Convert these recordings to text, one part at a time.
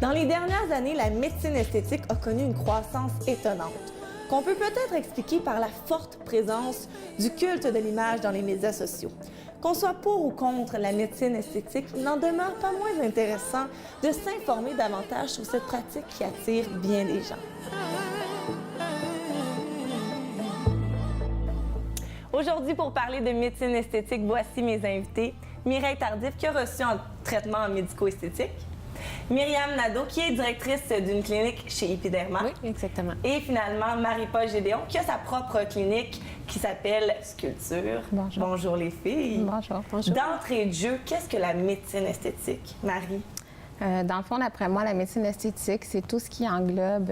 Dans les dernières années, la médecine esthétique a connu une croissance étonnante, qu'on peut peut-être expliquer par la forte présence du culte de l'image dans les médias sociaux. Qu'on soit pour ou contre la médecine esthétique, il n'en demeure pas moins intéressant de s'informer davantage sur cette pratique qui attire bien des gens. Aujourd'hui, pour parler de médecine esthétique, voici mes invités. Mireille Tardif, qui a reçu un traitement en médico-esthétique. Myriam Nadeau, qui est directrice d'une clinique chez Epiderma. Oui, exactement. Et finalement, Marie-Paul Gédéon, qui a sa propre clinique qui s'appelle Sculpture. Bonjour. Bonjour les filles. Bonjour. Bonjour. D'entrée de jeu, qu'est-ce que la médecine esthétique, Marie? Dans le fond, d'après moi, la médecine esthétique, c'est tout ce qui englobe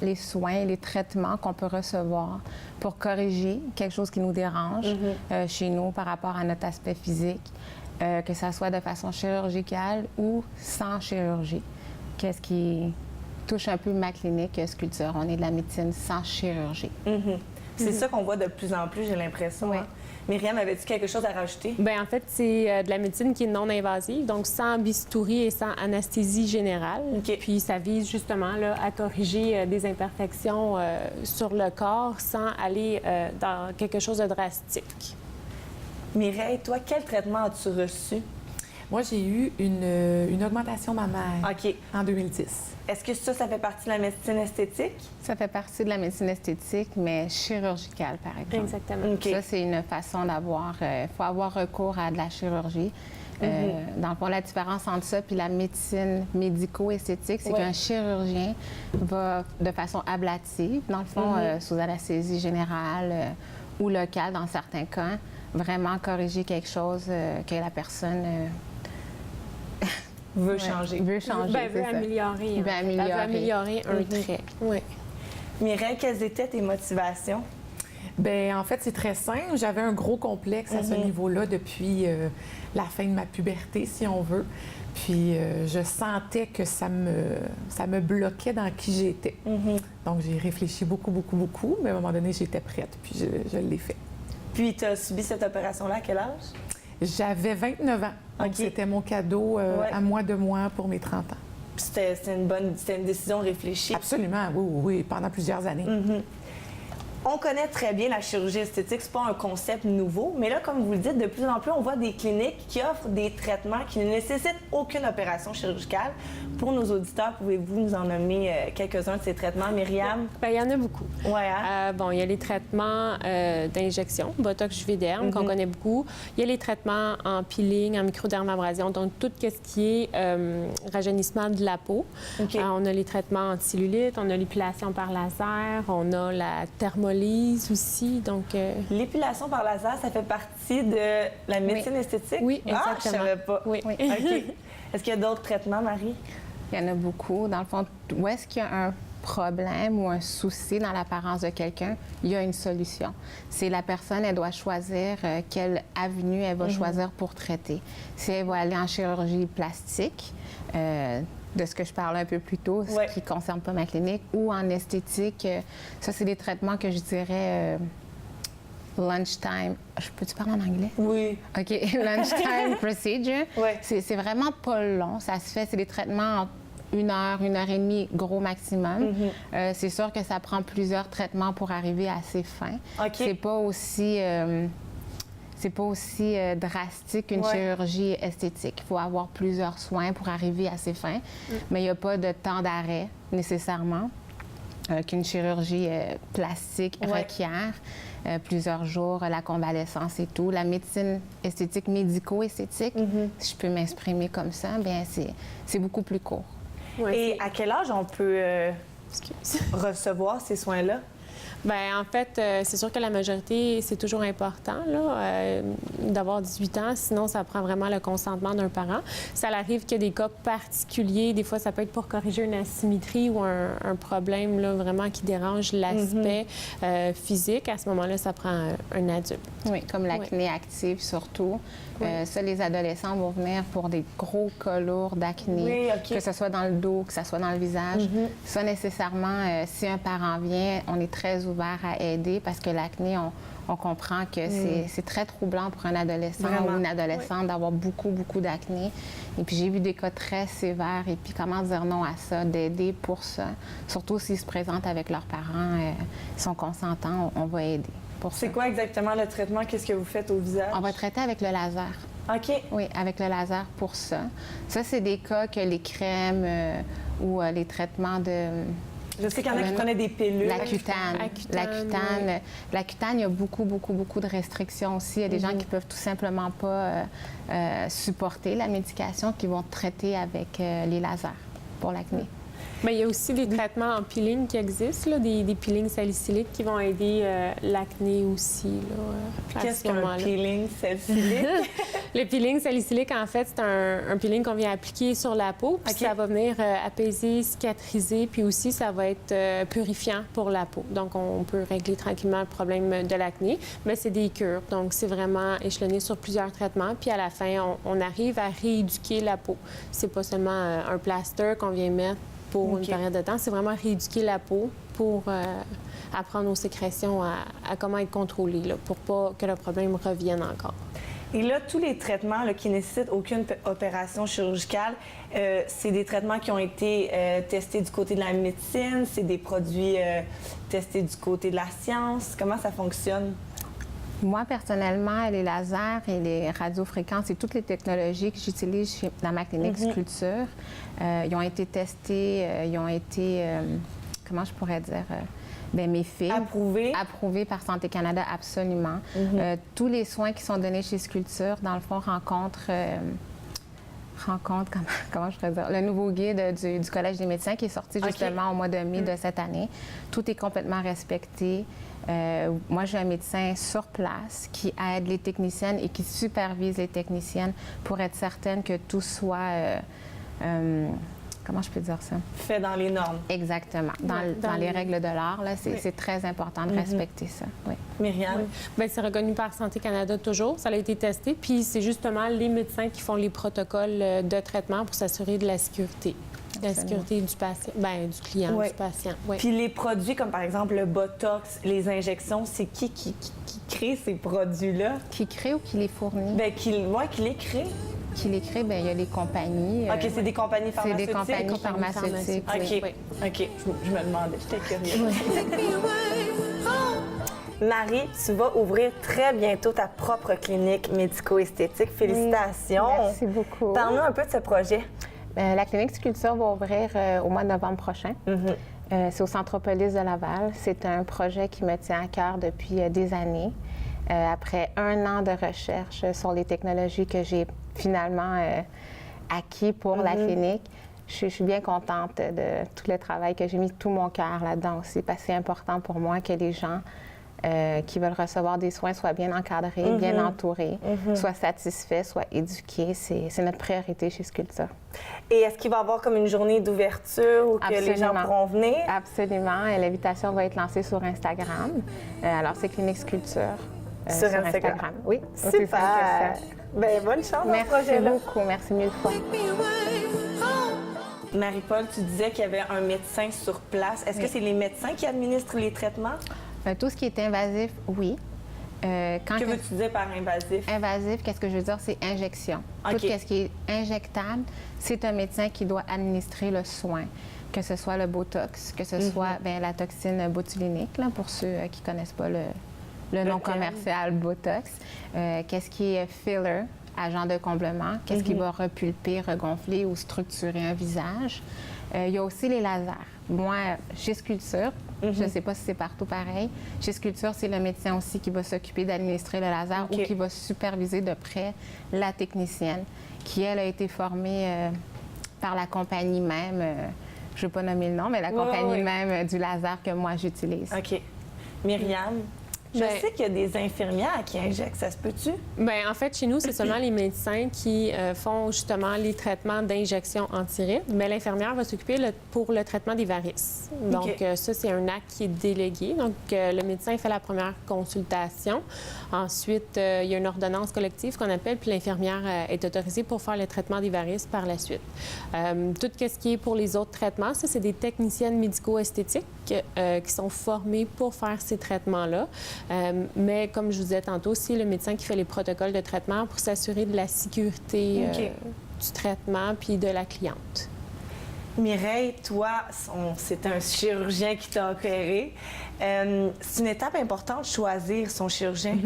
les soins, les traitements qu'on peut recevoir pour corriger quelque chose qui nous dérange chez nous par rapport à notre aspect physique, que ça soit de façon chirurgicale ou sans chirurgie. Qu'est-ce qui touche un peu ma clinique Sculpture? On est de la médecine sans chirurgie. C'est ça qu'on voit de plus en plus, j'ai l'impression. Oui. Hein? Myriam, avais-tu quelque chose à rajouter? Bien, en fait, c'est de la médecine qui est non invasive, donc sans bistouri et sans anesthésie générale. OK. Puis ça vise justement là, à corriger des imperfections sur le corps sans aller dans quelque chose de drastique. Mireille, toi, quel traitement as-tu reçu? Moi, j'ai eu une augmentation mammaire OK. en 2010. Est-ce que ça fait partie de la médecine esthétique? Ça fait partie de la médecine esthétique, mais chirurgicale, par exemple. Exactement. OK. Ça, c'est une façon d'avoir... Il faut avoir recours à de la chirurgie. Dans le fond, la différence entre ça et la médecine médico-esthétique, c'est qu'un chirurgien va, de façon ablative, dans le fond, sous anesthésie générale ou locale, dans certains cas, vraiment corriger quelque chose que la personne Veut changer. veut changer. Ben, c'est veut ça. améliorer. Veut en fait. Elle veut améliorer. améliorer un trait. Oui. Mireille, quelles étaient tes motivations? Bien, en fait, c'est très simple. J'avais un gros complexe à ce niveau-là depuis la fin de ma puberté, si on veut. Puis, je sentais que ça me bloquait dans qui j'étais. Donc, j'ai réfléchi beaucoup, mais à un moment donné, j'étais prête, puis je l'ai fait. Puis, tu as subi cette opération-là à quel âge? J'avais 29 ans. Donc, OK. c'était mon cadeau à moi de moi pour mes 30 ans. Puis c'était une décision réfléchie. Absolument, oui, pendant plusieurs années. On connaît très bien la chirurgie esthétique, c'est pas un concept nouveau, mais là, comme vous le dites, de plus en plus, on voit des cliniques qui offrent des traitements qui ne nécessitent aucune opération chirurgicale. Pour nos auditeurs, pouvez-vous nous en nommer quelques-uns de ces traitements, Myriam? Bien, il y en a beaucoup. Ouais, hein? Bon, il y a les traitements d'injection, Botox, Juvederm, qu'on connaît beaucoup. Il y a les traitements en peeling, en microdermabrasion, donc tout ce qui est rajeunissement de la peau. OK. On a les traitements anti-cellulite, on a l'épilation par laser, on a la thermolyse aussi, donc... L'épilation par laser, ça fait partie de la médecine esthétique? Oui, Ah, je exactement. savais pas. Oui. OK. Est-ce qu'il y a d'autres traitements, Marie? Il y en a beaucoup. Dans le fond, où est-ce qu'il y a un problème ou un souci dans l'apparence de quelqu'un, il y a une solution. C'est la personne, elle doit choisir quelle avenue elle va choisir pour traiter. Si elle va aller en chirurgie plastique, de ce que je parlais un peu plus tôt, ce qui ne concerne pas ma clinique, ou en esthétique, ça, c'est des traitements que je dirais lunchtime. Peux-tu parler en anglais? Oui. OK. Lunchtime procedure. Ouais. C'est vraiment pas long. Ça se fait, c'est des traitements en 1 heure, 1 heure et demie, gros maximum. C'est sûr que ça prend plusieurs traitements pour arriver à ses fins. OK. C'est pas aussi drastique qu'une chirurgie esthétique. Il faut avoir plusieurs soins pour arriver à ses fins, mais il n'y a pas de temps d'arrêt nécessairement qu'une chirurgie plastique requiert. Plusieurs jours, la convalescence et tout. La médecine esthétique, médico-esthétique, si je peux m'exprimer comme ça, bien c'est beaucoup plus court. Ouais, Et à quel âge on peut recevoir ces soins-là? Bien, en fait, c'est sûr que la majorité, c'est toujours important là, d'avoir 18 ans. Sinon, ça prend vraiment le consentement d'un parent. Ça arrive qu'il y a des cas particuliers. Des fois, ça peut être pour corriger une asymétrie ou un problème là, vraiment qui dérange l'aspect physique. À ce moment-là, ça prend un adulte. Oui, comme l'acné active surtout. Ça, les adolescents vont venir pour des gros cas lourds d'acné, que ce soit dans le dos, que ce soit dans le visage. Ça, nécessairement, si un parent vient, on est très ouverts à aider parce que l'acné, on comprend que c'est très troublant pour un adolescent ou une adolescente d'avoir beaucoup d'acné. Et puis, j'ai vu des cas très sévères. Et puis, comment dire non à ça, d'aider pour ça. Surtout s'ils se présentent avec leurs parents, ils sont consentants, on va aider pour ça. C'est quoi exactement le traitement? Qu'est-ce que vous faites au visage? On va traiter avec le laser. OK. Oui, avec le laser pour ça. Ça, c'est des cas que les crèmes ou les traitements de... Je sais qu'il y en a qui prenaient des pilules. L'accutane. L'accutane, il y a beaucoup de restrictions aussi. Il y a des gens qui peuvent tout simplement pas supporter la médication qui vont traiter avec les lasers pour l'acné. Bien, il y a aussi des traitements en peeling qui existent, là, des peelings salicyliques qui vont aider l'acné aussi. Qu'est-ce qu'un peeling salicylique? Le peeling salicylique, en fait, c'est un peeling qu'on vient appliquer sur la peau, puis ça va venir apaiser, cicatriser, puis aussi ça va être purifiant pour la peau. Donc, on peut régler tranquillement le problème de l'acné, mais c'est des cures. Donc, c'est vraiment échelonné sur plusieurs traitements, puis à la fin, on arrive à rééduquer la peau. C'est pas seulement un plaster qu'on vient mettre pour une période de temps. C'est vraiment rééduquer la peau pour apprendre aux sécrétions à comment être contrôlées, là, pour pas que le problème revienne encore. Et là, tous les traitements là, qui nécessitent aucune opération chirurgicale, c'est des traitements qui ont été testés du côté de la médecine, c'est des produits testés du côté de la science. Comment ça fonctionne? Moi, personnellement, les lasers et les radiofréquences et toutes les technologies que j'utilise dans ma clinique Sculpture, ils ont été testés, ils ont été, comment je pourrais dire, mes filles. Approuvés par Santé Canada, absolument. Tous les soins qui sont donnés chez Sculpture, dans le fond, rencontrent, comment je pourrais dire, le nouveau guide du Collège des médecins qui est sorti justement au mois de mai de cette année. Tout est complètement respecté. Moi, j'ai un médecin sur place qui aide les techniciennes et qui supervise les techniciennes pour être certaine que tout soit... comment je peux dire ça? Fait dans les normes. Exactement. Dans les règles de l'art, c'est très important de respecter ça. Oui. Myriam? Bien, c'est reconnu par Santé Canada toujours. Ça a été testé. Puis c'est justement les médecins qui font les protocoles de traitement pour s'assurer de la sécurité. La sécurité du patient, bien, du client, du patient. Oui. Puis les produits comme par exemple le Botox, les injections, c'est qui crée ces produits-là? Qui crée ou qui les fournit? Bien, qui les crée. Qui les crée, bien, il y a les compagnies. OK, c'est des compagnies pharmaceutiques. C'est des compagnies pharmaceutiques. OK. Oui. OK. Je me demandais, j'étais curieuse. Marie, tu vas ouvrir très bientôt ta propre clinique médico-esthétique. Félicitations. Merci beaucoup. Parle-nous un peu de ce projet. La clinique Sculpture va ouvrir au mois de novembre prochain. C'est au Centropolis de Laval. C'est un projet qui me tient à cœur depuis des années. Après 1 an de recherche sur les technologies que j'ai finalement acquis pour la clinique, je suis bien contente de tout le travail que j'ai mis tout mon cœur là-dedans aussi, parce que c'est important pour moi que les gens qui veulent recevoir des soins soient bien encadrés, bien entourés, soient satisfaits, soient éduqués. C'est notre priorité chez Sculpture. Et est-ce qu'il va y avoir comme une journée d'ouverture où que les gens pourront venir? Absolument. L'invitation va être lancée sur Instagram. Alors, c'est Clinique Sculpture sur Instagram. Oui. Super! Bien, bonne chance dans ce projet-là. Merci beaucoup. Merci 1000 fois. Marie-Paul, tu disais qu'il y avait un médecin sur place. Est-ce que c'est les médecins qui administrent les traitements? Tout ce qui est invasif, oui. Que veux-tu dire par invasif? Invasif, qu'est-ce que je veux dire? C'est injection. Tout ce qui est injectable, c'est un médecin qui doit administrer le soin, que ce soit le Botox, que ce soit la toxine botuliниque, là, pour ceux qui ne connaissent pas le nom commercial Botox. Qu'est-ce qui est filler, agent de comblement, qu'est-ce qui va repulper, regonfler ou structurer un visage. Il y a aussi les lasers. Moi, chez Sculpture, je ne sais pas si c'est partout pareil, chez Sculpture, c'est le médecin aussi qui va s'occuper d'administrer le laser ou qui va superviser de près la technicienne qui, elle, a été formée par la compagnie même, je ne vais pas nommer le nom, mais la compagnie même du laser que moi j'utilise. OK. Myriam? Je sais qu'il y a des infirmières qui injectent, ça se peut-tu? Bien, en fait, chez nous, c'est seulement les médecins qui font justement les traitements d'injection anti-rides, mais l'infirmière va s'occuper pour le traitement des varices. Donc, ça, c'est un acte qui est délégué. Donc, le médecin fait la première consultation. Ensuite, il y a une ordonnance collective qu'on appelle, puis l'infirmière est autorisée pour faire le traitement des varices par la suite. Tout ce qui est pour les autres traitements, ça, c'est des techniciennes médico-esthétiques qui sont formées pour faire ces traitements-là. Mais comme je vous disais tantôt, c'est le médecin qui fait les protocoles de traitement pour s'assurer de la sécurité du traitement puis de la cliente. Mireille, toi, c'est un chirurgien qui t'a opéré. C'est une étape importante de choisir son chirurgien.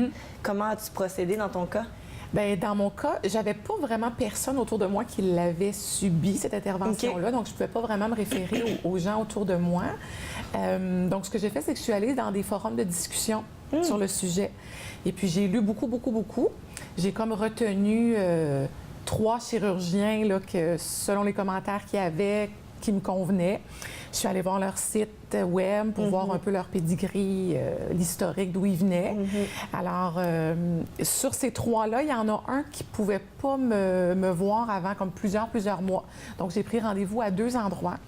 Comment as-tu procédé dans ton cas? Bien, dans mon cas, j'avais pas vraiment personne autour de moi qui l'avait subi, cette intervention-là. Donc, je pouvais pas vraiment me référer aux gens autour de moi. Donc, ce que j'ai fait, c'est que je suis allée dans des forums de discussion sur le sujet. Et puis, j'ai lu beaucoup. J'ai comme retenu 3 chirurgiens là, que, selon les commentaires qu'il y avait, qui me convenaient. Je suis allée voir leur site web pour voir un peu leur pedigree, l'historique d'où ils venaient. Alors, sur ces 3-là, il y en a un qui ne pouvait pas me voir avant comme plusieurs mois. Donc, j'ai pris rendez-vous à 2 endroits.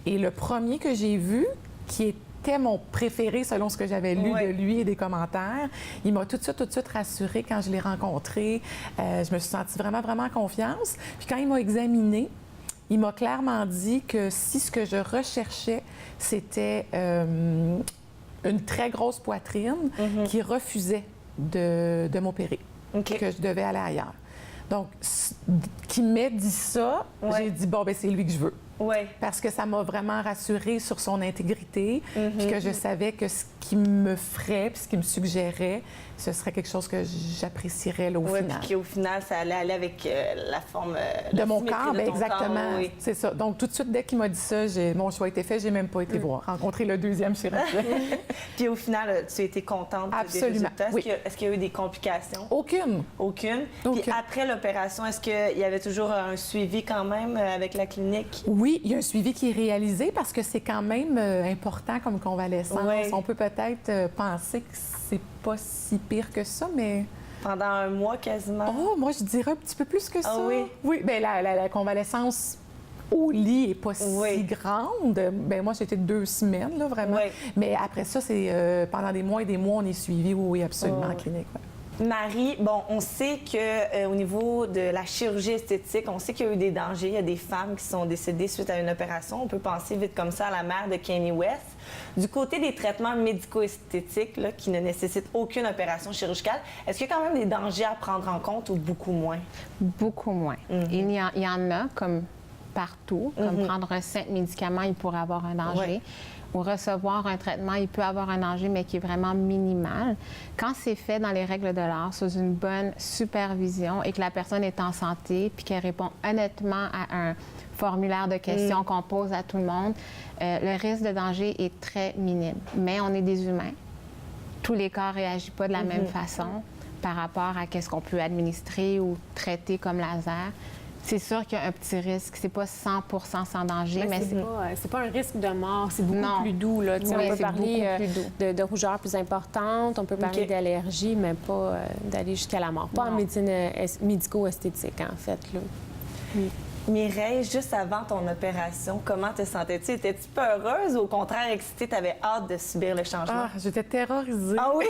Et le premier que j'ai vu, qui était mon préféré selon ce que j'avais lu de lui et des commentaires, il m'a tout de suite rassurée quand je l'ai rencontré. Je me suis sentie vraiment en confiance. Puis quand il m'a examinée, il m'a clairement dit que si ce que je recherchais, c'était une très grosse poitrine, qu'il refusait de m'opérer, que je devais aller ailleurs. Donc, qu'il m'ait dit ça, j'ai dit, bon, ben c'est lui que je veux. Parce que ça m'a vraiment rassurée sur son intégrité, puis que je savais que ce qu'il me ferait, puis ce qu'il me suggérait, ce serait quelque chose que j'apprécierais là, au final. Puis qu'au final, ça allait aller avec la forme de mon corps, bien exactement. Corps, c'est ça. Donc, tout de suite, dès qu'il m'a dit ça, mon choix était fait, j'ai même pas été rencontrer le 2e chirurgien. Puis au final, tu étais contente des résultats? Est-ce qu'il y a eu des complications? Aucune. Puis après l'opération, est-ce qu'il y avait toujours un suivi quand même avec la clinique? Oui, il y a un suivi qui est réalisé parce que c'est quand même important comme convalescence. On peut peut-être penser que c'est pas si pire que ça, mais... Pendant un mois quasiment? Oh, moi, je dirais un petit peu plus que ça. Ah oui? Oui, bien, la convalescence au lit n'est pas si grande. Bien, moi, c'était 2 semaines, là, vraiment. Mais après ça, c'est pendant des mois et des mois, on est suivi, absolument, en clinique. Marie, bon, on sait qu'au niveau de la chirurgie esthétique, on sait qu'il y a eu des dangers. Il y a des femmes qui sont décédées suite à une opération. On peut penser vite comme ça à la mère de Kanye West. Du côté des traitements médico-esthétiques là, qui ne nécessitent aucune opération chirurgicale, est-ce qu'il y a quand même des dangers à prendre en compte ou beaucoup moins? Beaucoup moins. Il y en a, comme partout. Comme prendre un simple médicament, il pourrait avoir un danger. Ou recevoir un traitement, il peut avoir un danger, mais qui est vraiment minimal. Quand c'est fait dans les règles de l'art, sous une bonne supervision et que la personne est en santé puis qu'elle répond honnêtement à un formulaire de questions qu'on pose à tout le monde, le risque de danger est très minime. Mais on est des humains. Tous les corps ne réagissent pas de la même façon par rapport à ce qu'on peut administrer ou traiter comme laser. C'est sûr qu'il y a un petit risque. C'est pas 100 sans danger, mais c'est pas un risque de mort. C'est beaucoup plus doux. Là. On peut parler de rougeur plus importante, on peut parler d'allergie, mais pas d'aller jusqu'à la mort. Pas en médecine médico-esthétique, en fait. Là. Mireille, juste avant ton opération, comment te sentais-tu? Étais-tu peureuse ou au contraire excitée? Tu avais hâte de subir le changement? Ah, j'étais terrorisée. Ah oui?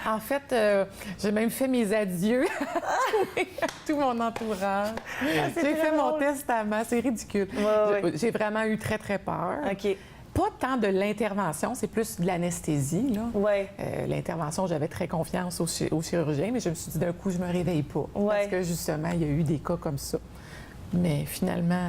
En fait, j'ai même fait mes adieux à tout mon entourage. J'ai fait mon testament. C'est ridicule. J'ai vraiment eu très peur. Pas tant de l'intervention, c'est plus de l'anesthésie. L'intervention, j'avais très confiance au chirurgien, mais je me suis dit d'un coup, je me réveille pas. Parce que justement, il y a eu des cas comme ça. Mais finalement,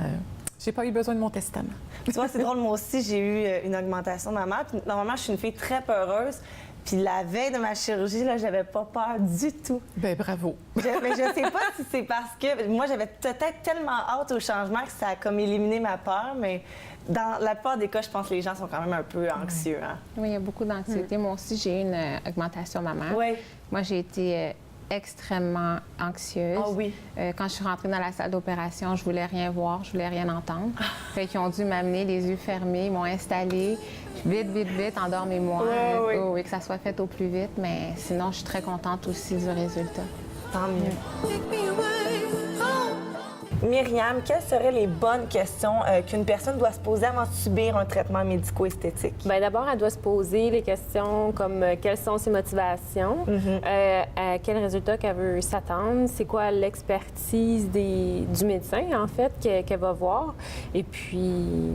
j'ai pas eu besoin de mon testament. Tu vois, c'est drôle, moi aussi, j'ai eu une augmentation de ma mère. Puis, normalement, je suis une fille très peureuse. Puis la veille de ma chirurgie, là, j'avais pas peur du tout. Bien, bravo. Mais je sais pas si c'est parce que... Moi, j'avais peut-être tellement hâte au changement que ça a comme éliminé ma peur, mais dans la plupart des cas, je pense que les gens sont quand même un peu anxieux. Hein? Oui, il y a beaucoup d'anxiété. Moi aussi, j'ai eu une augmentation mammaire. Moi, j'ai été extrêmement anxieuse. Ah oui. Quand je suis rentrée dans la salle d'opération, je voulais rien voir, je voulais rien entendre. Fait qu'ils ont dû m'amener les yeux fermés, ils m'ont installée. Vite, vite, vite, endormez-moi. Oui, que ça soit fait au plus vite. Mais sinon, je suis très contente aussi du résultat. Tant mieux. Myriam, quelles seraient les bonnes questions qu'une personne doit se poser avant de subir un traitement médico-esthétique? Bien, d'abord, elle doit se poser les questions comme quelles sont ses motivations, à quel résultat qu'elle veut s'attendre, c'est quoi l'expertise du médecin, en fait, qu'elle va voir. Et puis,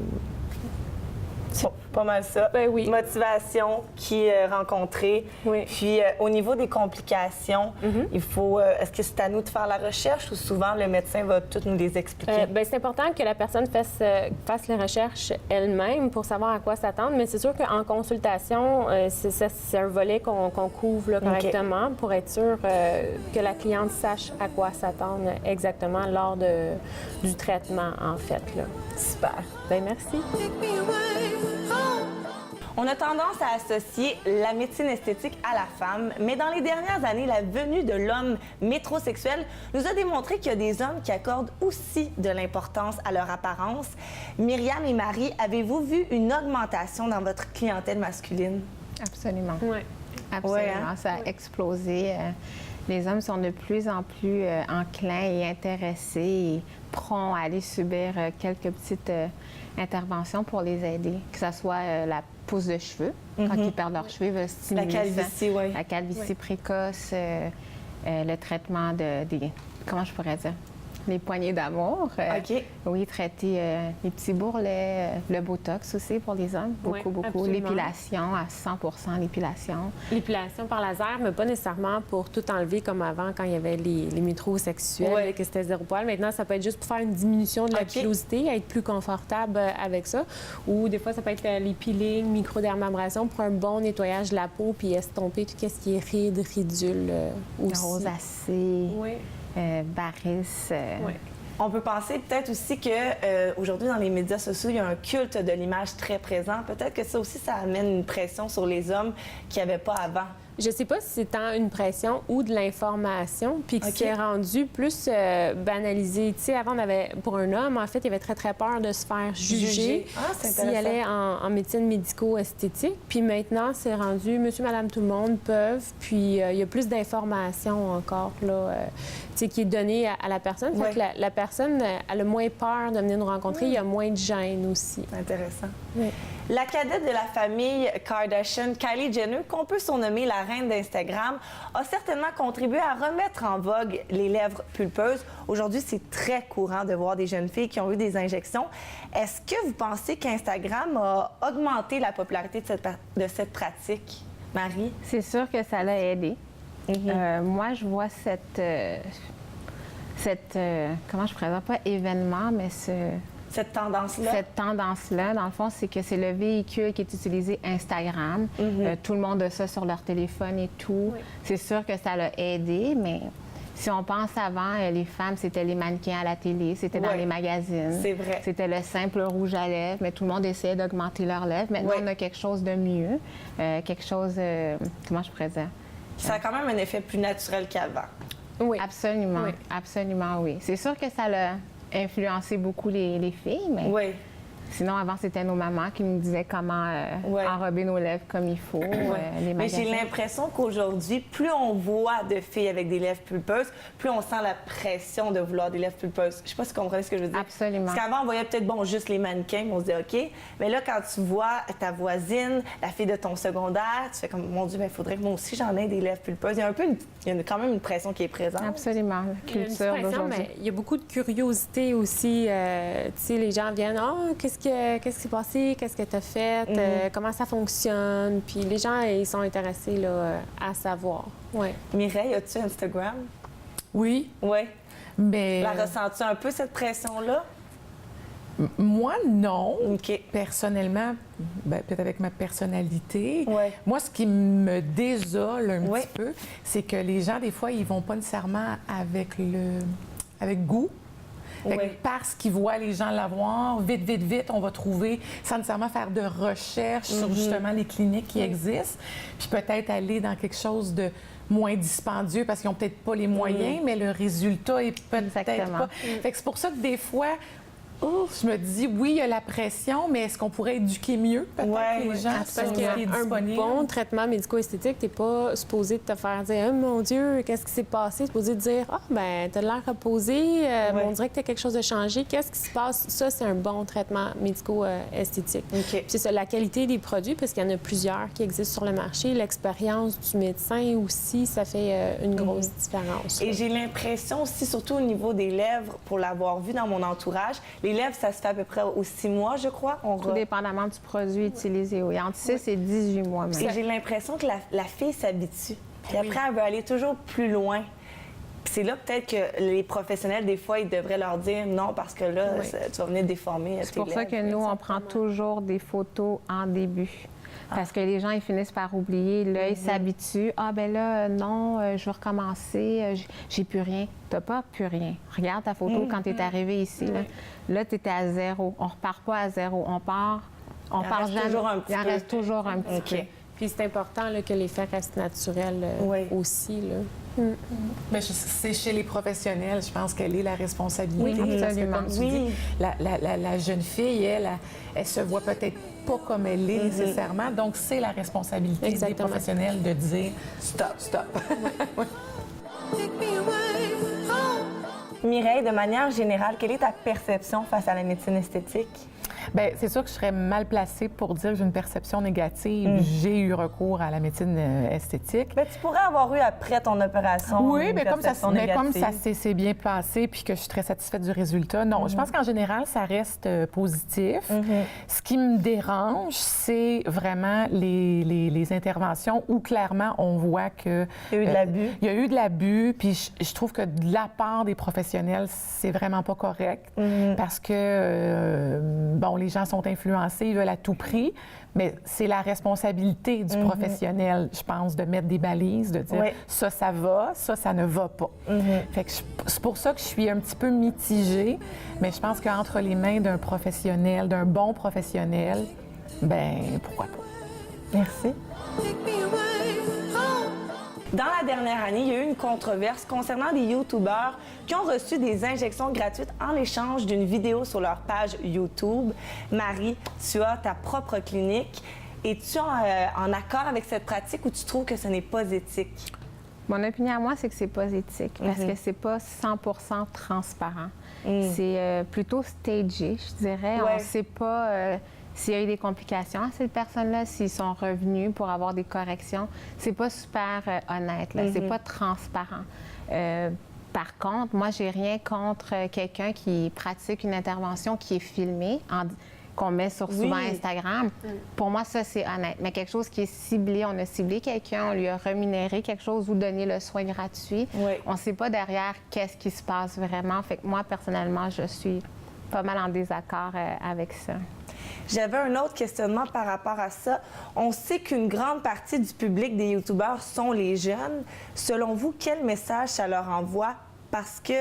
Bon, pas mal ça. Ben oui. Motivation, qui rencontrer. Oui. Puis au niveau des complications, il faut. Est-ce que c'est à nous de faire la recherche ou souvent le médecin va tout nous les expliquer? Bien, c'est important que la personne fasse les recherches elle-même pour savoir à quoi s'attendre, mais c'est sûr qu'en consultation, c'est un volet qu'on couvre là, correctement pour être sûr que la cliente sache à quoi s'attendre exactement lors du traitement, en fait. Là. Super. Bien, merci. On a tendance à associer la médecine esthétique à la femme, mais dans les dernières années, la venue de l'homme métrosexuel nous a démontré qu'il y a des hommes qui accordent aussi de l'importance à leur apparence. Myriam et Marie, avez-vous vu une augmentation dans votre clientèle masculine? Absolument. Oui. Absolument. Ouais, hein? Ça a explosé. Les hommes sont de plus en plus enclins et intéressés et prompts à aller subir quelques petites interventions pour les aider, que ce soit la pousse de cheveux, quand ils perdent leurs cheveux, ils veulent stimuler La calvitie, oui. La calvitie précoce, le traitement des... Comment je pourrais dire? Les poignées d'amour. OK. Oui, traiter les petits bourrelets, le botox aussi pour les hommes, beaucoup, Oui, beaucoup. absolument. L'épilation, à 100 l'épilation. L'épilation par laser, mais pas nécessairement pour tout enlever comme avant quand il y avait les métrosexuels, Ouais. là, que c'était 0 poil. Maintenant, ça peut être juste pour faire une diminution de la OK. pilosité, être plus confortable avec ça. Ou des fois, ça peut être les peelings, microdermabrasion pour un bon nettoyage de la peau puis estomper tout ce qui est rides, ridules aussi. Rosacée, Oui. varices. Oui. On peut penser peut-être aussi que aujourd'hui dans les médias sociaux, il y a un culte de l'image très présent. Peut-être que ça aussi, ça amène une pression sur les hommes qu'il n'y avait pas avant. Je sais pas si c'est tant une pression ou de l'information, puis que OK. c'est rendu plus banalisé. Tu sais, avant, on avait, pour un homme, en fait, il avait très, très peur de se faire juger Ah, c'est s'il intéressant. allait en médecine médico-esthétique. Puis maintenant, c'est rendu monsieur, madame, tout le monde peuvent. Puis il y a plus d'informations encore, là, tu sais, qui est donnée à la personne. Fait Ouais. que la personne, elle a moins peur de venir nous rencontrer. Il y a moins de gêne aussi. Intéressant. Oui. La cadette de la famille Kardashian, Kylie Jenner, qu'on peut surnommer la reine d'Instagram, a certainement contribué à remettre en vogue les lèvres pulpeuses. Aujourd'hui, c'est très courant de voir des jeunes filles qui ont eu des injections. Est-ce que vous pensez qu'Instagram a augmenté la popularité de cette pratique? Marie? C'est sûr que ça l'a aidé. Moi, je vois comment je présente, pas événement, mais Cette tendance-là? cette tendance-là, dans le fond, c'est que c'est le véhicule qui est utilisé, Instagram. Tout le monde a ça sur leur téléphone et tout. Oui. C'est sûr que ça l'a aidé, mais si on pense avant, les femmes, c'était les mannequins à la télé, c'était dans Oui. les magazines. C'est vrai. C'était le simple rouge à lèvres, mais tout le monde essayait d'augmenter leurs lèvres. Maintenant, Oui. on a quelque chose de mieux, quelque chose, comment je pourrais dire? Ça a quand même un effet plus naturel qu'avant. Oui. Absolument, Oui. absolument, oui. C'est sûr que ça l'a influencé beaucoup les filles, mais Oui. sinon, avant, c'était nos mamans qui nous disaient comment Ouais. enrober nos lèvres comme il faut, les Mais j'ai magasins. l'impression qu'aujourd'hui, plus on voit de filles avec des lèvres pulpeuses, plus on sent la pression de vouloir des lèvres pulpeuses. Je sais pas si vous comprenez ce que je veux dire. Absolument. Parce qu'avant, on voyait peut-être, bon, juste les mannequins, mais on se dit OK. Mais là, quand tu vois ta voisine, la fille de ton secondaire, tu fais comme, mon Dieu, il faudrait que moi aussi, j'en ai des lèvres pulpeuses. Il y a il y a quand même une pression qui est présente. Absolument, la Il y a une culture pression, d'aujourd'hui. mais il y a beaucoup de curiosité aussi. Tu sais, les gens viennent, qu'est-ce qui s'est passé, qu'est-ce que tu as fait, comment ça fonctionne. Puis les gens, ils sont intéressés là, à savoir. Ouais. Mireille, as-tu Instagram? Oui, Oui. mais La ressens-tu un peu, cette pression-là? moi, non. OK. Personnellement, peut-être avec ma personnalité. Ouais. Moi, ce qui me désole un Ouais. petit peu, c'est que les gens, des fois, ils vont pas nécessairement avec goût. Fait que Oui. parce qu'ils voient les gens l'avoir, vite, vite, vite, on va trouver, sans nécessairement faire de recherche sur justement les cliniques qui existent, puis peut-être aller dans quelque chose de moins dispendieux parce qu'ils n'ont peut-être pas les moyens, mais le résultat est peut-être Exactement. pas. Fait que c'est pour ça que des fois, je me dis, oui, il y a la pression, mais est-ce qu'on pourrait éduquer mieux peut-être Ouais, les gens Parce sur ce qui est qu'un disponible? bon traitement médico-esthétique, t'es pas supposé te faire dire oh, mon Dieu, qu'est-ce qui s'est passé? T'es supposé te dire ah ben t'as l'air reposé, on dirait que t'as quelque chose de changé. Qu'est-ce qui se passe? Ça, c'est un bon traitement médico-esthétique. OK. Puis c'est ça, la qualité des produits, parce qu'il y en a plusieurs qui existent sur le marché. L'expérience du médecin aussi, ça fait une grosse différence. Et j'ai l'impression aussi, surtout au niveau des lèvres, pour l'avoir vu dans mon entourage, les lèvres, ça se fait à peu près aux 6 mois, je crois. Tout dépendamment du produit utilisé, oui. Entre 6 et 18 mois même. Et j'ai l'impression que la fille s'habitue. Puis après, elle veut aller toujours plus loin. Puis c'est là peut-être que les professionnels, des fois, ils devraient leur dire non, parce que là, Oui. tu vas venir déformer tes C'est pour ça lèvres. que nous, on prend toujours des photos en début. Parce que les gens, ils finissent par oublier. L'œil s'habitue. Ah, ben là, non, je vais recommencer. J'ai plus rien. T'as pas plus rien. Regarde ta photo quand tu es arrivé ici. Là tu étais à 0. On repart pas à 0. On part reste jamais. toujours un petit Il en peu. reste toujours un petit OK. peu. Puis c'est important là, que l'effet reste naturel Oui. aussi. Là. Mais c'est chez les professionnels, je pense qu'elle est la responsabilité. Oui, Parce que, absolument. comme tu Oui. dis, la jeune fille, elle se voit peut-être pas comme elle est nécessairement. Donc, c'est la responsabilité des Exactement. professionnels de dire stop, stop. Mireille, de manière générale, quelle est ta perception face à la médecine esthétique? Bien, c'est sûr que je serais mal placée pour dire que j'ai une perception négative. J'ai eu recours à la médecine esthétique. Ben, tu pourrais avoir eu après ton opération. Oui, une mais comme ça perception négative. s'est bien passé puis que je suis très satisfaite du résultat, non. Je pense qu'en général, ça reste positif. Ce qui me dérange, c'est vraiment les interventions où clairement on voit que Il y a eu de l'abus. il y a eu de l'abus, puis je trouve que de la part des professionnels, c'est vraiment pas correct parce que, bon, les gens sont influencés, ils veulent à tout prix, mais c'est la responsabilité du professionnel, je pense, de mettre des balises, de dire Oui. ça va, ça ne va pas. Fait que c'est pour ça que je suis un petit peu mitigée, mais je pense qu'entre les mains d'un professionnel, d'un bon professionnel, ben pourquoi pas. Merci. Dans la dernière année, il y a eu une controverse concernant des YouTubeurs qui ont reçu des injections gratuites en échange d'une vidéo sur leur page YouTube. Marie, tu as ta propre clinique. Es-tu en accord avec cette pratique ou tu trouves que ce n'est pas éthique? Mon opinion à moi, c'est que c'est pas éthique parce que c'est pas 100 transparent. C'est plutôt stagé, je dirais. Ouais. On sait pas s'il y a eu des complications à ces personnes-là, s'ils sont revenus pour avoir des corrections. C'est pas super honnête, là. C'est pas transparent. Par contre, moi, j'ai rien contre quelqu'un qui pratique une intervention qui est filmée, qu'on met sur souvent Instagram. Pour moi, ça, c'est honnête. Mais quelque chose qui est ciblé, on a ciblé quelqu'un, on lui a rémunéré quelque chose ou donné le soin gratuit. Oui. On ne sait pas derrière qu'est-ce qui se passe vraiment. Fait que moi, personnellement, je suis pas mal en désaccord avec ça. J'avais un autre questionnement par rapport à ça. On sait qu'une grande partie du public des YouTubeurs sont les jeunes. Selon vous, quel message ça leur envoie? Parce que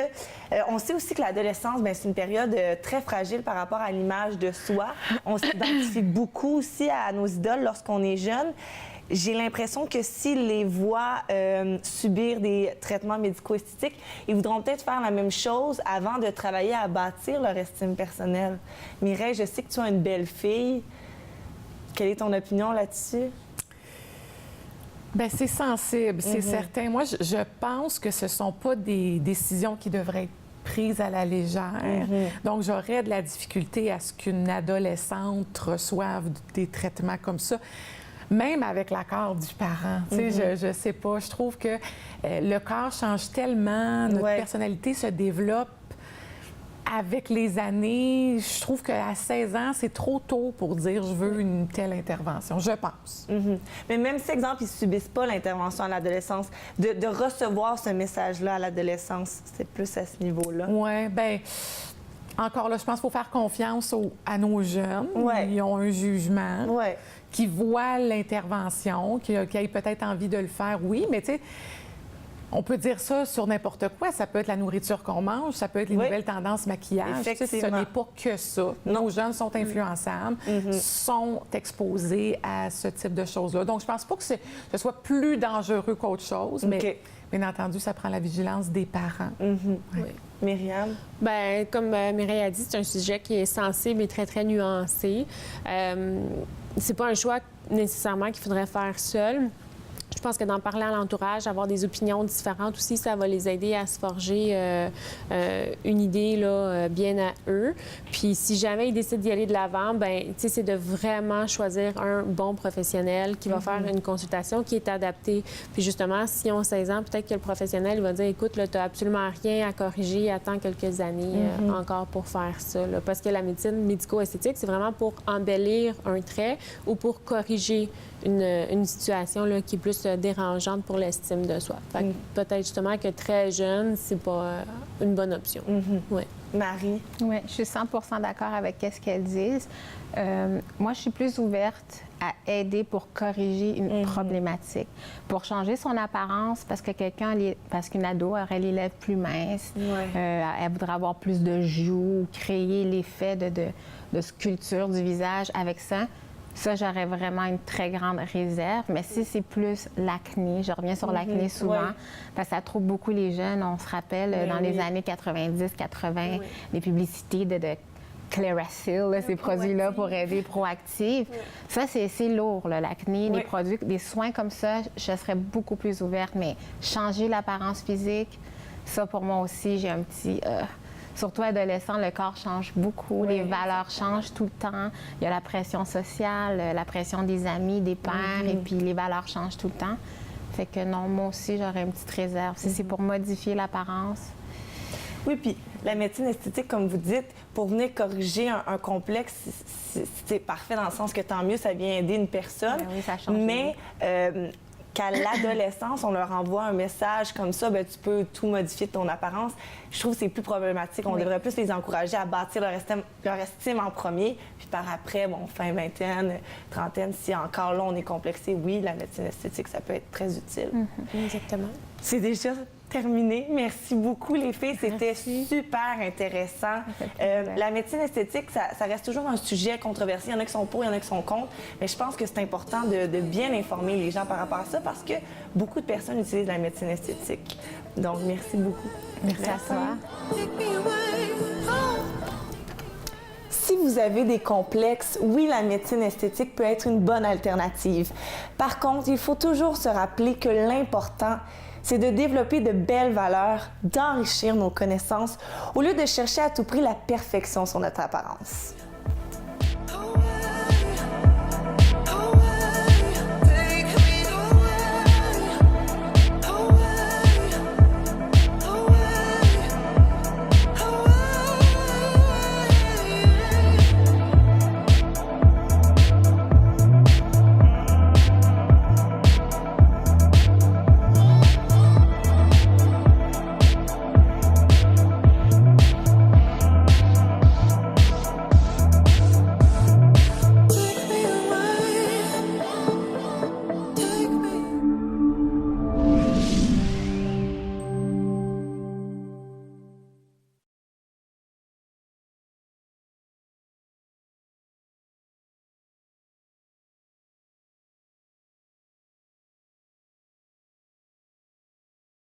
on sait aussi que l'adolescence, bien, c'est une période très fragile par rapport à l'image de soi. On s'identifie beaucoup aussi à nos idoles lorsqu'on est jeune. J'ai l'impression que s'ils les voient subir des traitements médico-esthétiques, ils voudront peut-être faire la même chose avant de travailler à bâtir leur estime personnelle. Mireille, je sais que tu as une belle fille. Quelle est ton opinion là-dessus? Bien, c'est sensible, c'est certain. Moi, je pense que ce ne sont pas des décisions qui devraient être prises à la légère. Donc, j'aurais de la difficulté à ce qu'une adolescente reçoive des traitements comme ça. Même avec l'accord du parent. Tu sais, je sais pas. Je trouve que le corps change tellement, notre personnalité se développe avec les années. Je trouve qu'à 16 ans, c'est trop tôt pour dire je veux une telle intervention, je pense. Mais même si, exemple, ils ne subissent pas l'intervention à l'adolescence, de recevoir ce message-là à l'adolescence, c'est plus à ce niveau-là. Oui, bien, encore là, je pense qu'il faut faire confiance à nos jeunes. Ouais. Ils ont un jugement. Oui. Qui voient l'intervention, qui aient peut-être envie de le faire, oui, mais tu sais, On peut dire ça sur n'importe quoi. Ça peut être la nourriture qu'on mange, ça peut être les Oui. nouvelles tendances maquillage. Tu sais, ce Effectivement. n'est pas que ça. Nos jeunes sont influençables, sont exposés à ce type de choses-là. Donc, je pense pas que ce soit plus dangereux qu'autre chose, mais OK. bien entendu, ça prend la vigilance des parents. Myriam? Bien, comme Mireille a dit, c'est un sujet qui est sensible et très, très nuancé. C'est pas un choix nécessairement qu'il faudrait faire seul. Je pense que d'en parler à l'entourage, avoir des opinions différentes aussi, ça va les aider à se forger une idée là, bien à eux. Puis si jamais ils décident d'y aller de l'avant, ben, tu sais, c'est de vraiment choisir un bon professionnel qui va faire une consultation qui est adaptée. Puis justement, si on 16 ans, peut-être que le professionnel il va dire, écoute, tu n'as absolument rien à corriger, attends quelques années encore pour faire ça. Là. Parce que la médecine médico-esthétique, c'est vraiment pour embellir un trait ou pour corriger une situation là, qui est plus dérangeante pour l'estime de soi. Fait que peut-être justement que très jeune, c'est pas une bonne option. Ouais. Marie? Oui, je suis 100 d'accord avec ce qu'elles disent. Moi, je suis plus ouverte à aider pour corriger une problématique, pour changer son apparence parce que parce qu'une ado aurait les lèvres plus minces, elle voudrait avoir plus de joues, créer l'effet de sculpture du visage avec ça. Ça, j'aurais vraiment une très grande réserve. Mais si c'est plus l'acné, je reviens sur l'acné souvent, parce que ça trouble beaucoup les jeunes. On se rappelle, dans les années 90-80, les publicités de Clearasil, là, ces produits-là pour aider proactive. Ça, c'est lourd, là, l'acné, les produits, des soins comme ça, je serais beaucoup plus ouverte. Mais changer l'apparence physique, ça, pour moi aussi, j'ai un petit... Surtout adolescent, le corps change beaucoup, les valeurs changent tout le temps. Il y a la pression sociale, la pression des amis, des pères, et puis les valeurs changent tout le temps. Fait que non, moi aussi, j'aurais une petite réserve. Si c'est pour modifier l'apparence. Oui, puis la médecine esthétique, comme vous dites, pour venir corriger un complexe, c'est parfait dans le sens que tant mieux, ça vient aider une personne. Ben oui, ça change. Mais qu'à l'adolescence, on leur envoie un message comme ça, bien, tu peux tout modifier de ton apparence. Je trouve que c'est plus problématique. On devrait plus les encourager à bâtir leur estime en premier, puis par après, bon, fin vingtaine, trentaine, si encore là, on est complexé, oui, la médecine esthétique, ça peut être très utile. Exactement. C'est déjà terminé. Merci beaucoup, les filles. C'était super intéressant. La médecine esthétique, ça reste toujours un sujet controversé. Il y en a qui sont pour, il y en a qui sont contre. Mais je pense que c'est important de bien informer les gens par rapport à ça parce que beaucoup de personnes utilisent la médecine esthétique. Donc, merci beaucoup. Merci à toi. Si vous avez des complexes, oui, la médecine esthétique peut être une bonne alternative. Par contre, il faut toujours se rappeler que l'important, c'est de développer de belles valeurs, d'enrichir nos connaissances, au lieu de chercher à tout prix la perfection sur notre apparence.